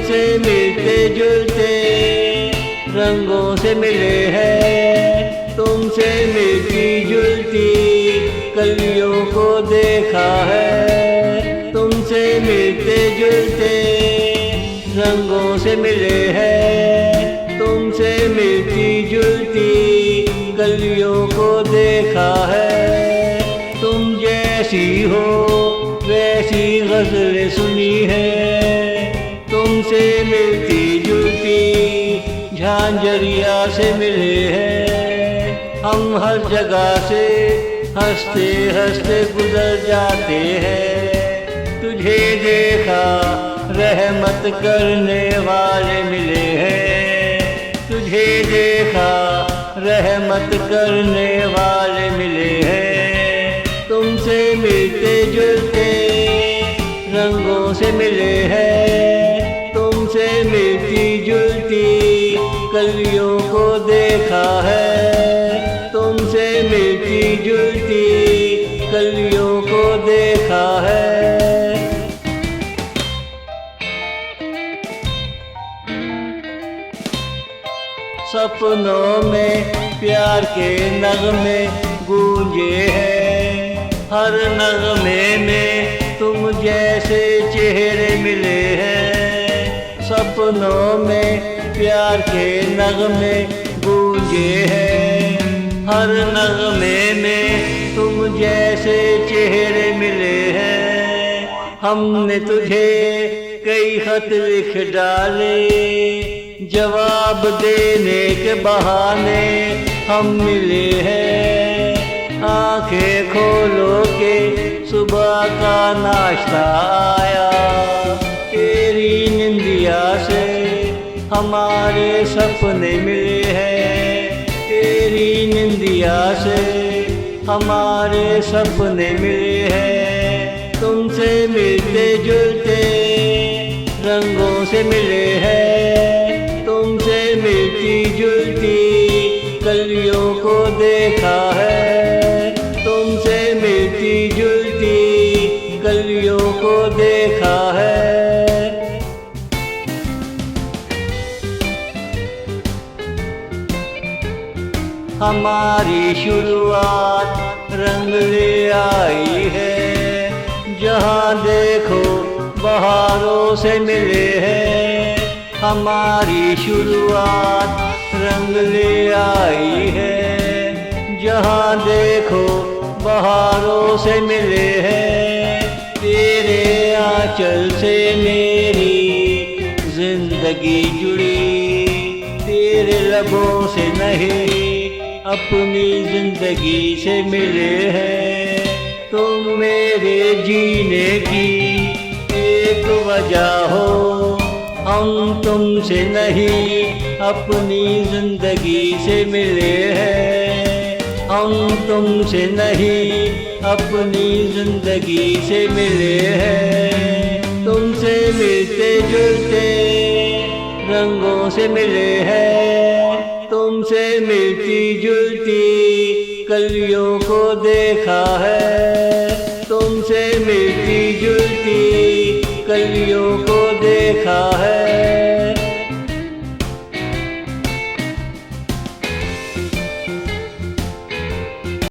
तुमसे मिलते जुलते रंगों से मिले हैं, तुमसे मिलती जुलती कलियों को देखा है। तुमसे मिलते जुलते रंगों से मिले हैं, तुमसे मिलती जुलती कलियों को देखा है। तुम जैसी हो वैसी गज़लें सुनी है, तुमसे मिलती जुलती झांझरिया से मिले हैं। हम हर जगह से हंसते हंसते गुजर जाते हैं, तुझे देखा रहमत करने वाले मिले हैं। तुझे देखा रहमत करने वाले मिले हैं। तुमसे मिलते जुलते रंगों से मिले हैं, तुमसे मिलती जुलती कलियों को देखा है। तुमसे मिलती जुलती कलियों को देखा है। सपनों में प्यार के नगमे गूंजे हैं, हर नगमे में तुम जैसे चेहरे मिले हैं। सपनों में प्यार के नगमे गूंजे हैं, हर नगमे में तुम जैसे चेहरे मिले हैं। हमने तुझे कई खत लिख डाले, जवाब देने के बहाने हम मिले हैं। आंखें खोलो के सुबह का नाश्ता आया, तेरी निंदिया से हमारे सपने मिले हैं। तेरी निंदिया से हमारे सपने मिले हैं। तुमसे मिलते जुलते रंगों से मिले हैं, तुमसे मिलती जुलती कलियों को देखा है। तुमसे मिलती जुलती कलियों को देखा है। हमारी शुरुआत रंग ले आई है, जहाँ देखो बहारों से मिले हैं। हमारी शुरुआत रंग ले आई है, जहाँ देखो बहारों से मिले हैं। तेरे आंचल से मेरी जिंदगी जुड़ी, तेरे लबों से नहीं अपनी जिंदगी से मिले हैं। तुम मेरे जीने की एक वजह हो, हम तुमसे नहीं अपनी जिंदगी से मिले हैं। हम तुमसे नहीं अपनी जिंदगी से मिले हैं। तुमसे मिलते जुलते रंगों से मिले हैं, तुमसे मिलती जुलती कलियों को देखा है। तुमसे मिलती जुलती कलियों को देखा है।